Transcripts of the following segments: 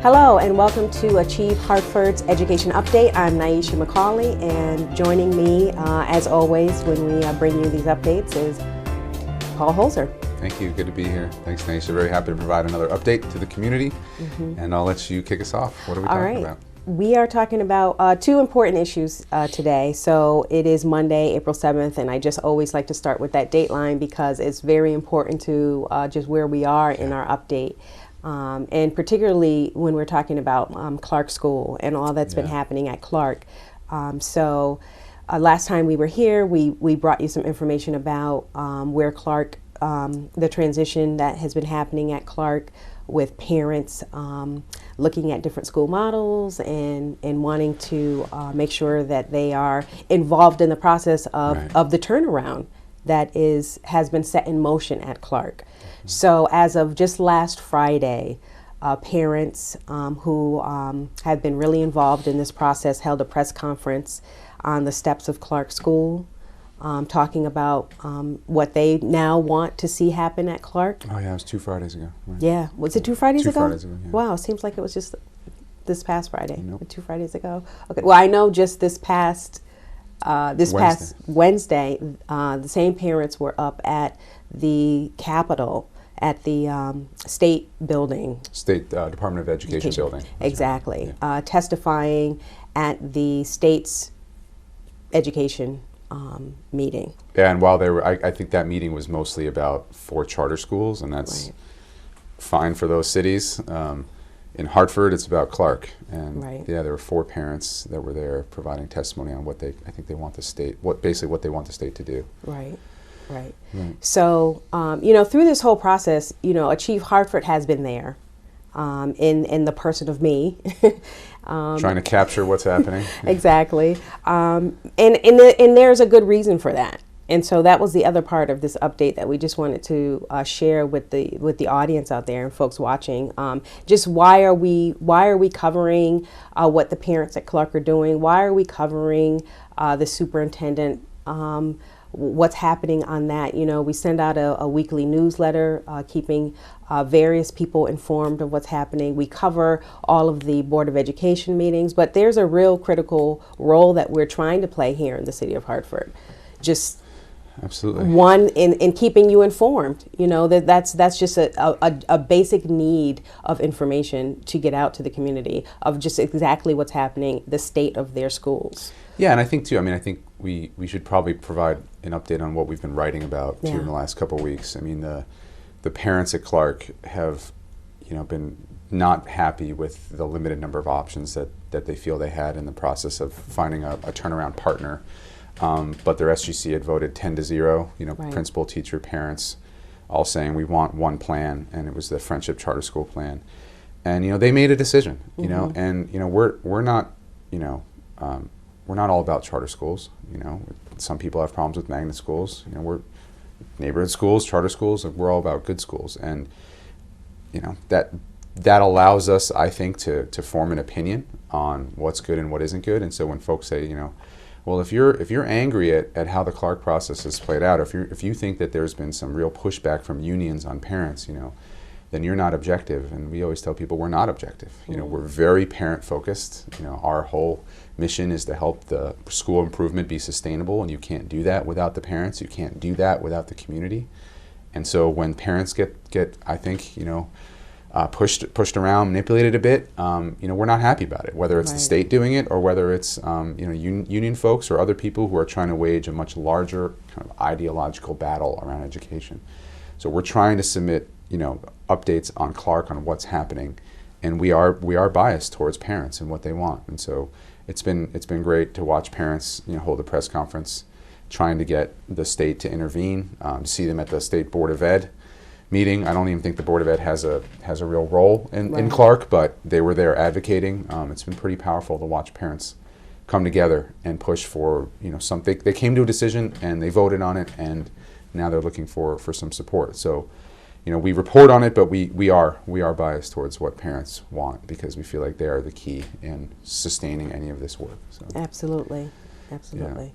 Hello and welcome to Achieve Hartford's Education Update. I'm Nyesha McCauley, and joining me, as always, when we bring you these updates is Paul Holzer. Thank you. Good to be here. Thanks, Nyesha. Very happy to provide another update to the community, and I'll let you kick us off. What are we talking about? We are talking about two important issues today. So it is Monday, April 7th, and I just always like to start with that dateline because it's very important to just where we are in our update. And particularly when we're talking about Clark School and all that's been happening at Clark. Last time we were here, we brought you some information about where Clark, the transition that has been happening at Clark with parents looking at different school models and wanting to make sure that they are involved in the process of the turnaround that has been set in motion at Clark. So as of just last Friday, parents who have been really involved in this process held a press conference on the steps of Clark School, talking about what they now want to see happen at Clark. Oh yeah, it was 2 Fridays ago. Right. Yeah, was it 2 Fridays ago? 2 Fridays ago, yeah. Wow, it seems like it was just this past Friday. Nope. 2 Fridays ago. Okay, well I know just this past Wednesday, the same parents were up at the Capitol at the state building. State Department of Education building. Exactly. Right. Yeah. Testifying at the state's education meeting. Yeah, and while they were, I think that meeting was mostly about 4 charter schools, and that's fine for those cities. In Hartford, it's about Clark, and yeah, there were 4 parents that were there providing testimony on what I think they want the state, basically what they want the state to do. Right. So, through this whole process, Achieve Hartford has been there, in the person of me. Trying to capture what's happening. Exactly. And there's a good reason for that. And so that was the other part of this update that we just wanted to share with the audience out there and folks watching. Just why are we covering what the parents at Clark are doing? Why are we covering the superintendent? What's happening on that? We send out a weekly newsletter, keeping various people informed of what's happening. We cover all of the Board of Education meetings, but there's a real critical role that we're trying to play here in the city of Hartford. Just absolutely one in keeping you informed. That's just a basic need of information to get out to the community of just exactly what's happening, the state of their schools. Yeah, and I think too, I think we should probably provide an update on what we've been writing about too in the last couple of weeks. I mean, the parents at Clark have, been not happy with the limited number of options that they feel they had in the process of finding a turnaround partner. But their SGC had voted 10-0, principal, teacher, parents, all saying we want one plan, and it was the Friendship Charter School plan. And, they made a decision, and, we're not, we're not all about charter schools. Some people have problems with magnet schools. We're neighborhood schools, charter schools. We're all about good schools, and that allows us, I think, to form an opinion on what's good and what isn't good. And so when folks say, well, if you're angry at how the Clark process has played out, if you think that there's been some real pushback from unions on parents, then you're not objective. And we always tell people we're not objective. We're very parent focused. Our whole mission is to help the school improvement be sustainable, and you can't do that without the parents. You can't do that without the community. And so when parents get I think, pushed around, manipulated a bit, we're not happy about it, whether it's the state doing it or whether it's union folks or other people who are trying to wage a much larger kind of ideological battle around education. So we're trying to submit updates on Clark on what's happening, and we are biased towards parents and what they want. And so it's been great to watch parents hold a press conference trying to get the state to intervene, see them at the State Board of Ed meeting. I don't even think the Board of Ed has a real role in Clark, but they were there advocating. It's been pretty powerful to watch parents come together and push for something. They came to a decision and they voted on it, and now they're looking for some support. So we report on it, but we are biased towards what parents want because we feel like they are the key in sustaining any of this work. So. Absolutely. Yeah.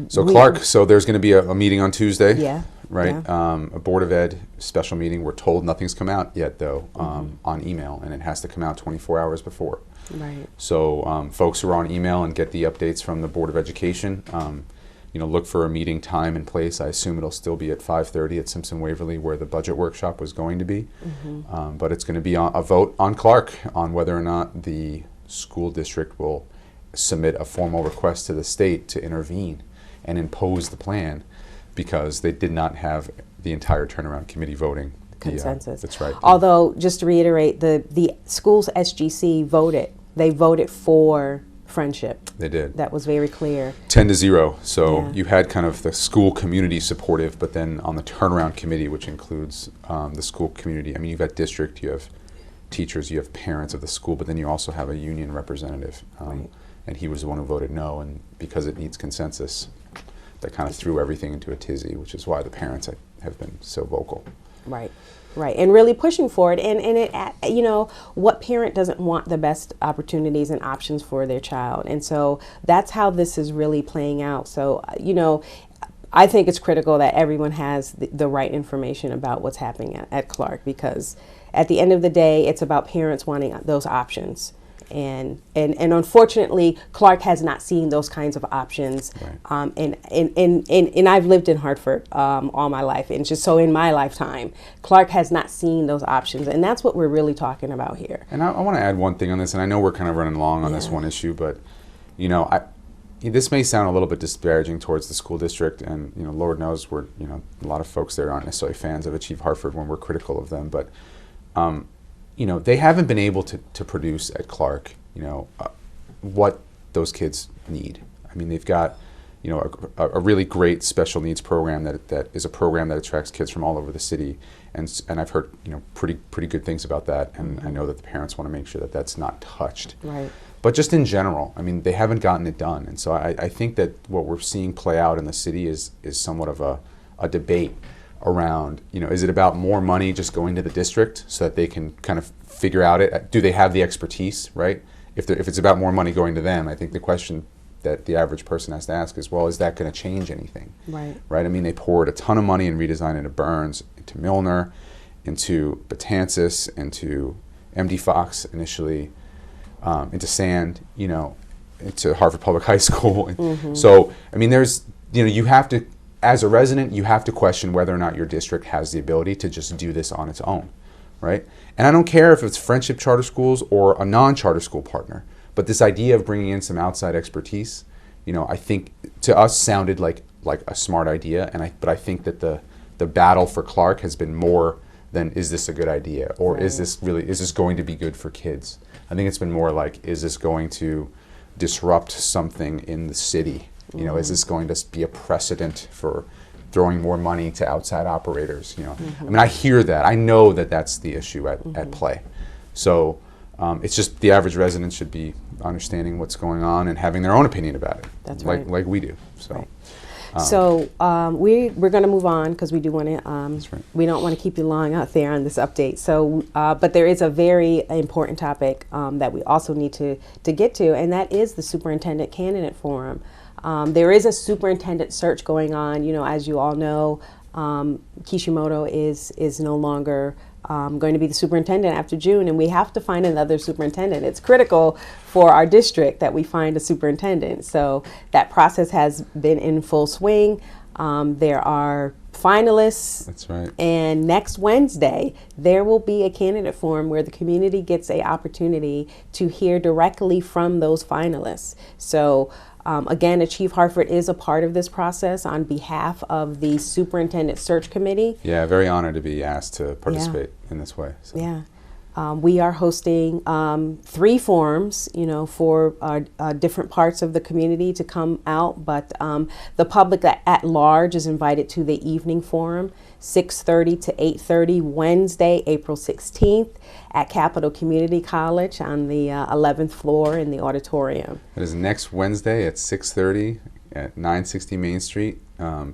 So Clark, so there's going to be a meeting on Tuesday. Yeah. right? Yeah. A Board of Ed special meeting. We're told nothing's come out yet, though, on email, and it has to come out 24 hours before. Right. So folks who are on email and get the updates from the Board of Education, look for a meeting time and place. I assume it'll still be at 5:30 at Simpson Waverly, where the budget workshop was going to be. But it's going to be a vote on Clark on whether or not the school district will submit a formal request to the state to intervene and impose the plan, because they did not have the entire turnaround committee voting. Consensus. That's right. Although, just to reiterate, the school's SGC voted. They voted for friendship. They did. That was very clear. 10-0. So Yeah. you had kind of the school community supportive, but then on the turnaround committee, which includes the school community, I mean, you've got district, you have teachers, you have parents of the school, but then you also have a union representative. Right. And he was the one who voted no, and because it needs consensus, that kind of threw everything into a tizzy, which is why the parents have been so vocal. Right. Right, and really pushing for it, and it, what parent doesn't want the best opportunities and options for their child, and so that's how this is really playing out. So, I think it's critical that everyone has the right information about what's happening at Clark, because at the end of the day, it's about parents wanting those options. And unfortunately, Clark has not seen those kinds of options. Right. And I've lived in Hartford all my life, and just so in my lifetime, Clark has not seen those options, and that's what we're really talking about here. And I want to add one thing on this, and I know we're kind of running long on this one issue, but this may sound a little bit disparaging towards the school district, and Lord knows we're a lot of folks there aren't necessarily fans of Achieve Hartford when we're critical of them, but they haven't been able to produce at Clark, what those kids need. I mean, they've got, a really great special needs program that is a program that attracts kids from all over the city, and I've heard, pretty good things about that, and I know that the parents want to make sure that that's not touched. Right. But just in general, I mean, they haven't gotten it done, and so I think that what we're seeing play out in the city is somewhat of a debate around, is it about more money just going to the district so that they can kind of figure out it? Do they have the expertise, right? If it's about more money going to them, I think the question that the average person has to ask is, well, is that going to change anything? Right. Right? I mean, they poured a ton of money in redesign into Burns, into Milner, into Betances, into MD Fox initially, into Sand, into Hartford Public High School. So, I mean, there's, you have to, as a resident, you have to question whether or not your district has the ability to just do this on its own, right? And I don't care if it's friendship charter schools or a non-charter school partner, but this idea of bringing in some outside expertise, I think to us sounded like a smart idea, but I think that the battle for Clark has been more than, is this a good idea, or is this going to be good for kids? I think it's been more like, is this going to disrupt something in the city? Is this going to be a precedent for throwing more money to outside operators? I mean, I hear that. I know that that's the issue at play. So it's just the average resident should be understanding what's going on and having their own opinion about it. That's like, right. Like we do. So. Right. We're going to move on because we do want to. That's right. We don't want to keep you long out there on this update. So, but there is a very important topic that we also need to get to, and that is the Superintendent Candidate Forum. There is a superintendent search going on. As you all know, Kishimoto is no longer going to be the superintendent after June, and we have to find another superintendent. It's critical for our district that we find a superintendent. So that process has been in full swing. There are finalists. That's right. And next Wednesday, there will be a candidate forum where the community gets an opportunity to hear directly from those finalists. So again, Achieve Hartford is a part of this process on behalf of the Superintendent Search Committee. Yeah, very honored to be asked to participate in this way. So. Yeah. We are hosting 3 forums, for different parts of the community to come out, but the public at large is invited to the evening forum, 6:30 to 8:30, Wednesday, April 16th, at Capital Community College on the 11th floor in the auditorium. It is next Wednesday at 6:30 at 960 Main Street.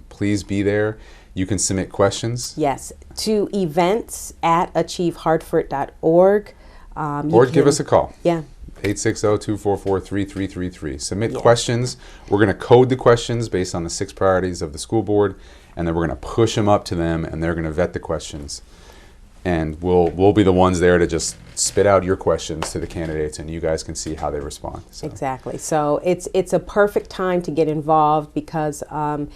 Please be there. You can submit questions. Yes, to events@achievehartford.org. Or give us a call. Yeah. 860-244-3333. Submit questions. We're going to code the questions based on the 6 priorities of the school board, and then we're going to push them up to them, and they're going to vet the questions. And we'll be the ones there to just spit out your questions to the candidates, and you guys can see how they respond. So. Exactly. So it's a perfect time to get involved because, not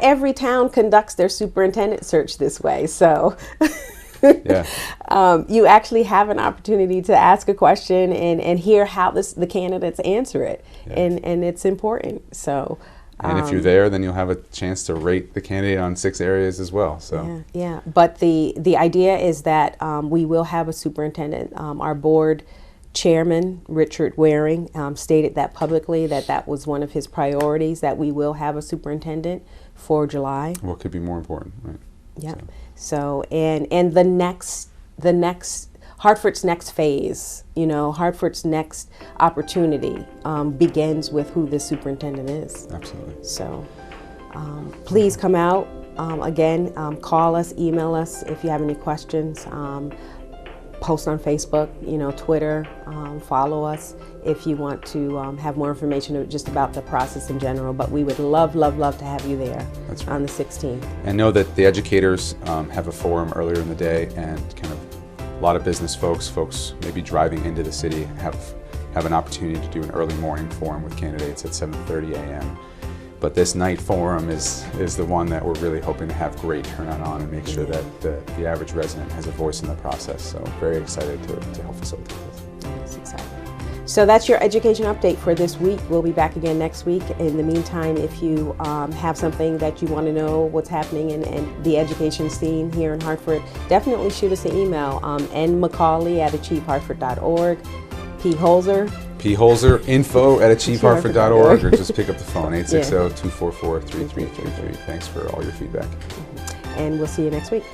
every town conducts their superintendent search this way. So you actually have an opportunity to ask a question and hear how the candidates answer it, and it's important. So. And if you're there, then you'll have a chance to rate the candidate on 6 areas as well. So yeah. But the idea is that we will have a superintendent. Our board chairman, Richard Waring, stated that publicly, that was one of his priorities, that we will have a superintendent for July. What could be more important, right? Yeah. So and the next Hartford's next phase, Hartford's next opportunity begins with who this superintendent is. Absolutely. So please come out. Again, call us, email us if you have any questions. Post on Facebook, Twitter, follow us if you want to have more information just about the process in general. But we would love to have you there. That's right. On the 16th. And know that the educators have a forum earlier in the day, and kind of a lot of business folks maybe driving into the city have an opportunity to do an early morning forum with candidates at 7:30 a.m. But this night forum is the one that we're really hoping to have great turnout on and make sure that the average resident has a voice in the process. So very excited to help facilitate this. Yes, exactly. So that's your education update for this week. We'll be back again next week. In the meantime, if you have something that you want to know what's happening in the education scene here in Hartford, definitely shoot us an email, nmccauley@achievehartford.org, P. Holzer, info@achievehartford.org, or just pick up the phone, 860-244-3333. Thanks for all your feedback. And we'll see you next week.